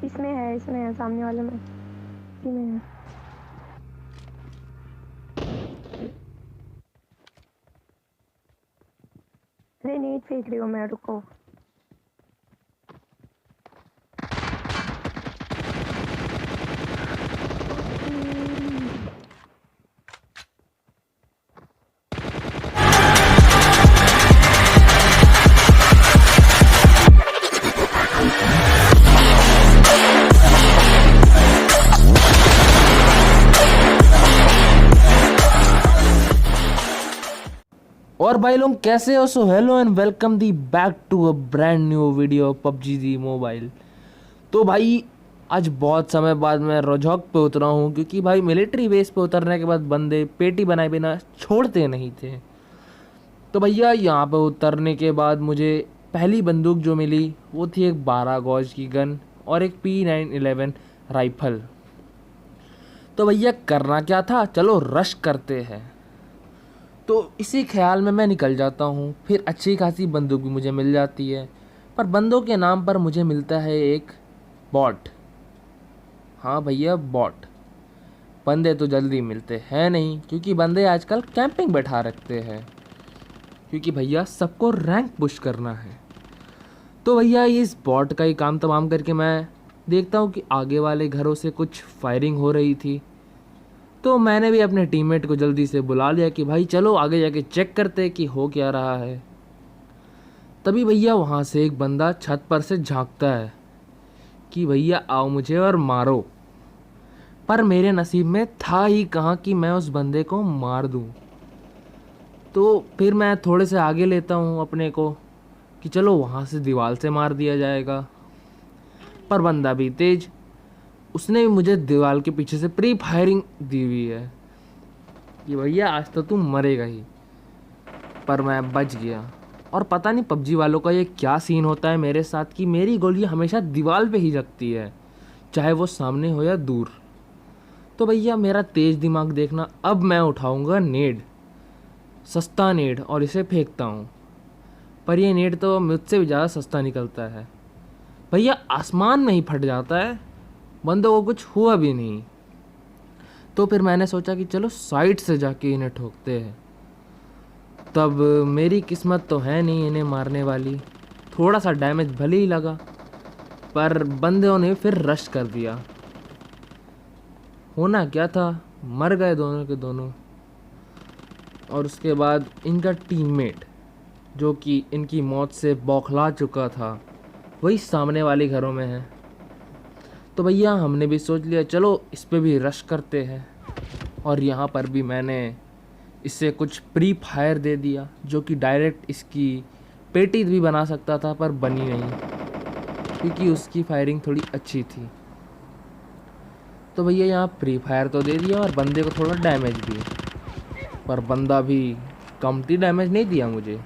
इसमें है सामने वाले में, इसी में है। अरे नेट फेंक रही हूँ मैं, रुको। और भाई लोग कैसे हो? So hello and welcome the back to a brand new video PUBG the mobile. तो भाई आज बहुत समय बाद मैं रोजहॉक पे उतरा हूँ, क्योंकि भाई मिलिट्री बेस पे उतरने के बाद बंदे पेटी बनाए बिना छोड़ते नहीं थे। तो भैया यहाँ पे उतरने के बाद मुझे पहली बंदूक जो मिली वो थी एक 12 गॉज की गन और एक P911 राइफल। तो भैया करना क्या था, चलो रश करते हैं। तो इसी ख्याल में मैं निकल जाता हूँ। फिर अच्छी खासी बंदूक भी मुझे मिल जाती है, पर बंदूक के नाम पर मुझे मिलता है एक बॉट। हाँ भैया बॉट। बंदे तो जल्दी मिलते हैं नहीं, क्योंकि बंदे आजकल कैंपिंग बैठा रखते हैं, क्योंकि भैया सबको रैंक पुश करना है। तो भैया इस बॉट का ही काम तमाम करके मैं देखता हूँ कि आगे वाले घरों से कुछ फायरिंग हो रही थी। तो मैंने भी अपने टीममेट को जल्दी से बुला लिया कि भाई चलो आगे जाके चेक करते कि हो क्या रहा है। तभी भैया वहाँ से एक बंदा छत पर से झांकता है कि भैया आओ मुझे और मारो। पर मेरे नसीब में था ही कहाँ कि मैं उस बंदे को मार दूँ। तो फिर मैं थोड़े से आगे लेता हूँ अपने को कि चलो वहाँ से दीवार से मार दिया जाएगा। पर बंदा भी तेज, उसने भी मुझे दीवार के पीछे से प्री फायरिंग दी हुई है कि भैया आज तो तुम मरेगा ही। पर मैं बच गया। और पता नहीं पबजी वालों का ये क्या सीन होता है मेरे साथ कि मेरी गोली हमेशा दीवार पे ही लगती है, चाहे वो सामने हो या दूर। तो भैया मेरा तेज दिमाग देखना, अब मैं उठाऊंगा नेड, सस्ता नेड, और इसे फेंकता हूँ। पर ये नेड तो मुझसे भी ज़्यादा सस्ता निकलता है। भैया आसमान में ही फट जाता है, बंदों को कुछ हुआ भी नहीं। तो फिर मैंने सोचा कि चलो साइड से जाके इन्हें ठोकते हैं। तब मेरी किस्मत तो है नहीं इन्हें मारने वाली। थोड़ा सा डैमेज भले ही लगा, पर बंदों ने फिर रश कर दिया। होना क्या था, मर गए दोनों के दोनों। और उसके बाद इनका टीममेट, जो कि इनकी मौत से बौखला चुका था, वही सामने वाले घरों में है। तो भैया हमने भी सोच लिया चलो इस पे भी रश करते हैं। और यहाँ पर भी मैंने इससे कुछ प्री फायर दे दिया, जो कि डायरेक्ट इसकी पेटी भी बना सकता था, पर बनी नहीं, क्योंकि उसकी फायरिंग थोड़ी अच्छी थी। तो भैया यहाँ प्री फायर तो दे दिया और बंदे को थोड़ा डैमेज भी, पर बंदा भी कमती डैमेज नहीं दिया मुझे।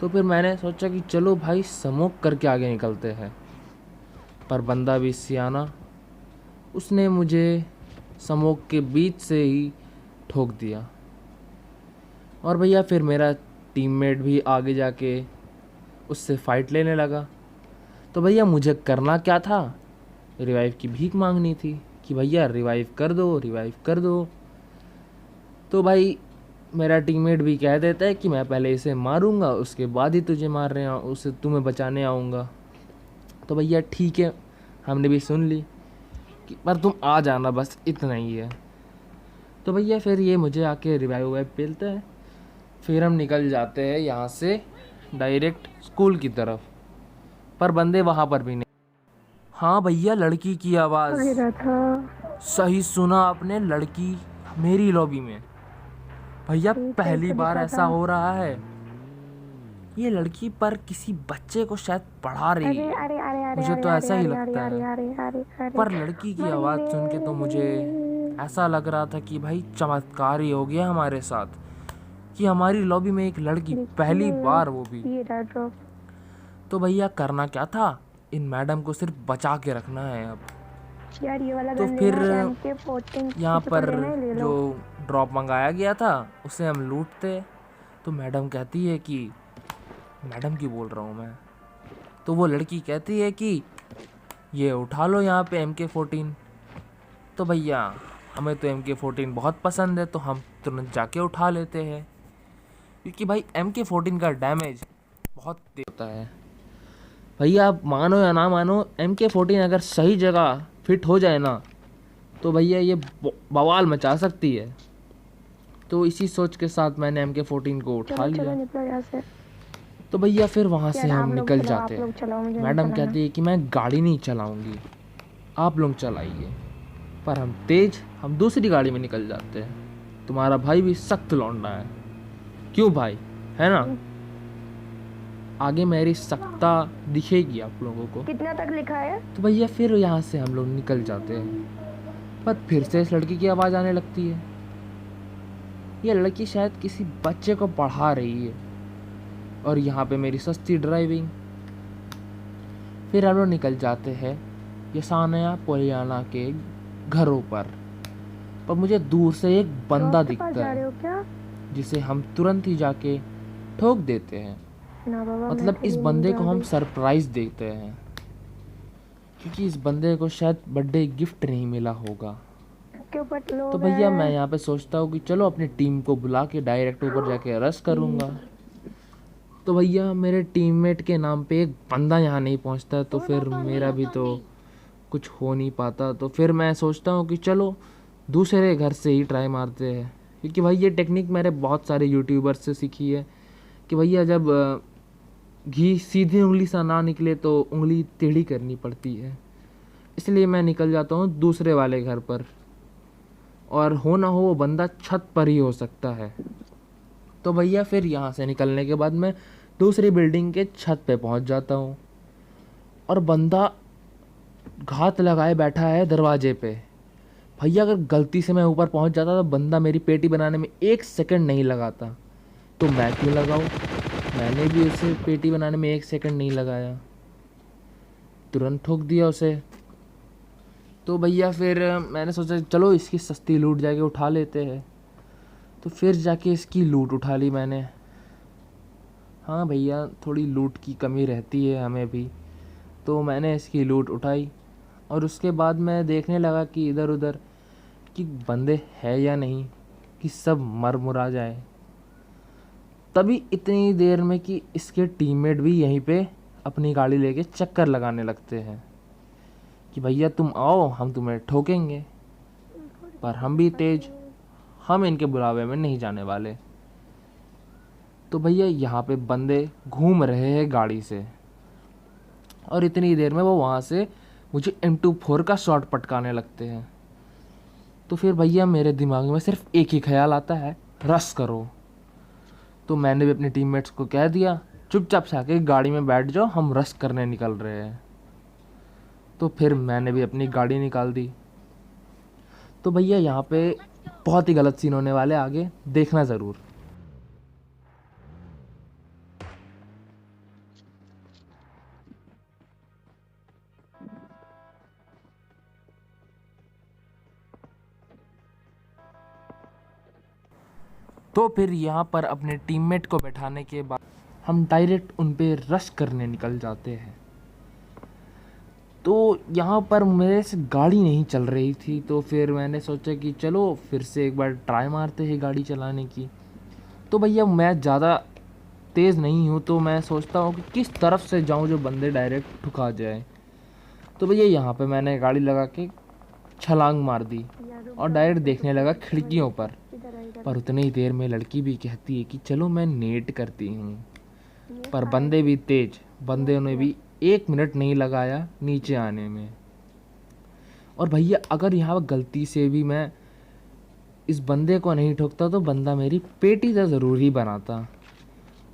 तो फिर मैंने सोचा कि चलो भाई स्मोक करके आगे निकलते हैं। पर बंदा भी सियाना, उसने मुझे स्मोक के बीच से ही ठोक दिया। और भैया फिर मेरा टीममेट भी आगे जाके उससे फ़ाइट लेने लगा। तो भैया मुझे करना क्या था, रिवाइव की भीख मांगनी थी कि भैया रिवाइव कर दो, रिवाइव कर दो। तो भाई मेरा टीममेट भी कह देता है कि मैं पहले इसे मारूंगा, उसके बाद ही तुझे मारने उसे तुम्हें बचाने आऊँगा। तो भैया ठीक है, हमने भी सुन ली कि पर तुम आ जाना, बस इतना ही है। तो भैया फिर ये मुझे आके रिवाइव वाइव पेलता है। फिर हम निकल जाते हैं यहाँ से डायरेक्ट स्कूल की तरफ। पर बंदे वहाँ पर भी नहीं। हाँ भैया, लड़की की आवाज़ आ रहा था। सही सुना आपने, लड़की मेरी लॉबी में। भैया तेरे पहली को बार दिखा ऐसा था। हो रहा है। ये लड़की पर किसी बच्चे को शायद पढ़ा रही अरे है, अरे अरे अरे मुझे अरे तो अरे ऐसा ही अरे अरे लगता अरे है। अरे अरे अरे पर लड़की की मर गई आवाज़ सुन के तो मुझे रे। ऐसा लग रहा था कि भाई चमत्कार ही हो गया हमारे साथ, कि हमारी लॉबी में एक लड़की, देखी पहली नहीं बार वो भी। ये रहा ड्रॉप। तो भैया करना क्या था, इन मैडम को सिर्फ बचा के रखना है अब। यार ये वाला तो गन फिर लेना है, MK14 यहाँ किसी को पर लेना है ले जो लो। ड्रॉप मंगाया गया था उसे हम लूटते। तो मैडम कहती है कि, मैडम की बोल रहा हूँ मैं, तो वो लड़की कहती है कि ये उठा लो यहाँ पे MK14। तो भैया हमें तो MK14 बहुत पसंद है, तो हम तुरंत जाके उठा लेते हैं, क्योंकि भाई MK14 का डैमेज बहुत तेज होता है। भैया आप मानो या ना मानो, MK14 अगर सही जगह फिट हो जाए ना, तो भैया ये बवाल मचा सकती है। तो इसी सोच के साथ मैंने MK14 को उठा चलो चलो लिया। निकलो यहाँ से। तो भैया फिर वहाँ से यार हम आप लोग निकल चलो, जाते आप लोग हैं। चलाओ, मुझे नहीं मैडम चलाना। कहती है कि मैं गाड़ी नहीं चलाऊंगी, आप लोग चलाइए। पर हम तेज, हम दूसरी गाड़ी में निकल जाते हैं। तुम्हारा भाई भी सख्त लौंडा है, क्यों भाई, है ना? आगे मेरी सख्ता दिखेगी आप लोगों को। कितना तक लिखा है? तो भैया फिर यहाँ से हम लोग निकल जाते हैं। पर फिर से इस लड़की की आवाज़ आने लगती है। ये लड़की शायद किसी बच्चे को पढ़ा रही है, और यहाँ पे मेरी सस्ती ड्राइविंग। फिर हम लोग निकल जाते हैं यसानया पोलियाना के घरों पर मुझे दूर से एक बंदा क्रॉस के पास दिखता जा रहे है, हो क्या? जिसे हम तुरंत ही जाके ठोक देते हैं। ना बाबा, मतलब मैं इस तेरी बंदे नहीं को जा हम रही। सरप्राइज देते हैं, क्योंकि इस बंदे को शायद बर्थडे गिफ्ट नहीं मिला होगा। क्यों पट लो तो भैया मैं यहाँ पे सोचता हूँ कि चलो अपनी टीम को बुला के डायरेक्ट ऊपर जाके अरेस्ट करूँगा। तो भैया मेरे टीममेट के नाम पे एक बंदा यहाँ नहीं पहुँचता, तो फिर मेरा भी तो कुछ हो नहीं पाता। तो फिर मैं सोचता हूँ कि चलो दूसरे घर से ही ट्राई मारते हैं, क्योंकि भाई ये टेक्निक मैंने बहुत सारे यूट्यूबर्स से सीखी है कि भैया जब घी सीधी उंगली सा ना निकले तो उंगली टेढ़ी करनी पड़ती है। इसलिए मैं निकल जाता हूँ दूसरे वाले घर पर, और हो ना हो वो बंदा छत पर ही हो सकता है। तो भैया फिर यहाँ से निकलने के बाद मैं दूसरी बिल्डिंग के छत पे पहुँच जाता हूँ, और बंदा घात लगाए बैठा है दरवाजे पे। भैया अगर गलती से मैं ऊपर पहुँच जाता तो बंदा मेरी पेटी बनाने में 1 सेकंड नहीं लगाता, तो मैं क्यों लगाऊँ? मैंने भी उसे पेटी बनाने में 1 सेकंड नहीं लगाया, तुरंत ठोक दिया उसे। तो भैया फिर मैंने सोचा चलो इसकी सस्ती लूट जाके उठा लेते हैं। तो फिर जाके इसकी लूट उठा ली मैंने। हाँ भैया, थोड़ी लूट की कमी रहती है हमें भी। तो मैंने इसकी लूट उठाई, और उसके बाद मैं देखने लगा कि इधर उधर कि बंदे है या नहीं, कि सब मर मुरा जाए। तभी इतनी देर में कि इसके टीममेट भी यहीं पे अपनी गाड़ी लेके चक्कर लगाने लगते हैं कि भैया तुम आओ, हम तुम्हें ठोकेंगे। पर हम भी तेज, हम इनके बुलावे में नहीं जाने वाले। तो भैया यहाँ पे बंदे घूम रहे हैं गाड़ी से, और इतनी देर में वो वहाँ से मुझे M24 का शॉट पटकाने लगते हैं। तो फिर भैया मेरे दिमाग में सिर्फ एक ही ख्याल आता है, रश करो। तो मैंने भी अपने टीममेट्स को कह दिया चुपचाप से आके गाड़ी में बैठ जाओ, हम रश करने निकल रहे हैं। तो फिर मैंने भी अपनी गाड़ी निकाल दी। तो भैया यहाँ पे बहुत ही गलत सीन होने वाले, आगे देखना ज़रूर। तो फिर यहाँ पर अपने टीममेट को बैठाने के बाद हम डायरेक्ट उन पे रश करने निकल जाते हैं। तो यहाँ पर मेरे से गाड़ी नहीं चल रही थी, तो फिर मैंने सोचा कि चलो फिर से एक बार ट्राई मारते हैं गाड़ी चलाने की। तो भैया मैं ज़्यादा तेज़ नहीं हूँ, तो मैं सोचता हूँ कि किस तरफ से जाऊँ जो बंदे डायरेक्ट ठुका जाए। तो भैया यहाँ पे मैंने गाड़ी लगा के छलांग मार दी और डायरेक्ट देखने लगा खिड़कियों पर उतनी ही देर में लड़की भी कहती है कि चलो मैं नेट करती हूँ। पर बंदे भी तेज, बंदे ने भी 1 मिनट नहीं लगाया नीचे आने में। और भैया अगर यहाँ गलती से भी मैं इस बंदे को नहीं ठोकता तो बंदा मेरी पेटी तो ज़रूर ही बनाता।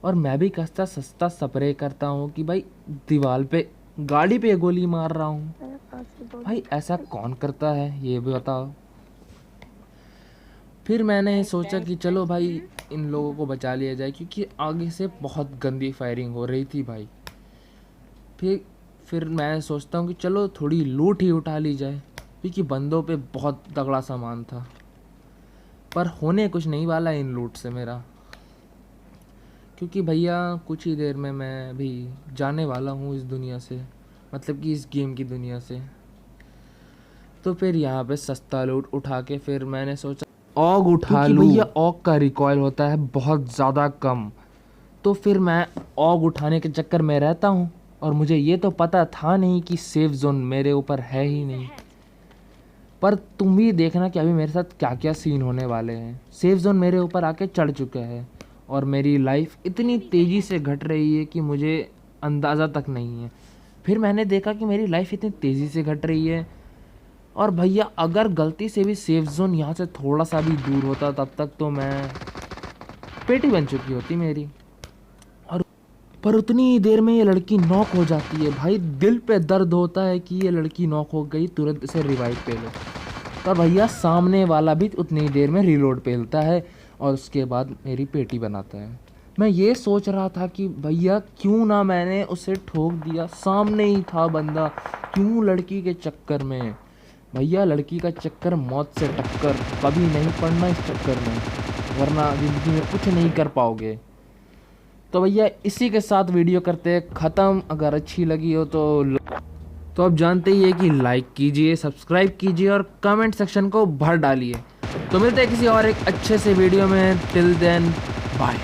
और मैं भी कसता सस्ता स्प्रे करता हूँ कि भाई दीवार पे, गाड़ी पे गोली मार रहा हूँ। भाई ऐसा कौन करता है ये भी बताओ। फिर मैंने सोचा कि चलो भाई इन लोगों को बचा लिया जाए, क्योंकि आगे से बहुत गंदी फायरिंग हो रही थी भाई। फिर मैं सोचता हूँ कि चलो थोड़ी लूट ही उठा ली जाए, क्योंकि बंदों पे बहुत तगड़ा सामान था। पर होने कुछ नहीं वाला इन लूट से मेरा, क्योंकि भैया कुछ ही देर में मैं भी जाने वाला हूँ इस दुनिया से। मतलब कि इस गेम की दुनिया से। तो फिर यहाँ पे सस्ता लूट उठा के फिर मैंने सोचा ऑग उठा लूँ, भैया ऑग का रिकॉइल होता है बहुत ज़्यादा कम। तो फिर मैं ऑग उठाने के चक्कर में रहता हूँ, और मुझे ये तो पता था नहीं कि सेफ जोन मेरे ऊपर है ही नहीं। पर तुम भी देखना कि अभी मेरे साथ क्या क्या सीन होने वाले हैं। सेफ जोन मेरे ऊपर आके चढ़ चुका है और मेरी लाइफ इतनी तेज़ी से घट रही है कि मुझे अंदाज़ा तक नहीं है। फिर मैंने देखा कि मेरी लाइफ इतनी तेज़ी से घट रही है, और भैया अगर गलती से भी सेफ जोन यहाँ से थोड़ा सा भी दूर होता तब तक तो मैं पेटी बन चुकी होती मेरी। और पर उतनी ही देर में ये लड़की नॉक हो जाती है। भाई दिल पे दर्द होता है कि ये लड़की नॉक हो गई, तुरंत इसे रिवाइव पे लो। पर भैया सामने वाला भी उतनी ही देर में रीलोड पेलता है और उसके बाद मेरी पेटी बनाता है। मैं ये सोच रहा था कि भैया क्यों ना मैंने उसे ठोक दिया, सामने ही था बंदा, क्यों लड़की के चक्कर में। भैया लड़की का चक्कर मौत से टक्कर, कभी नहीं पड़ना इस चक्कर में, वरना ज़िंदगी में कुछ नहीं कर पाओगे। तो भैया इसी के साथ वीडियो करते हैं ख़त्म। अगर अच्छी लगी हो तो आप जानते ही है कि लाइक कीजिए, सब्सक्राइब कीजिए और कमेंट सेक्शन को भर डालिए। तो मिलते हैं किसी और एक अच्छे से वीडियो में। Till then bye.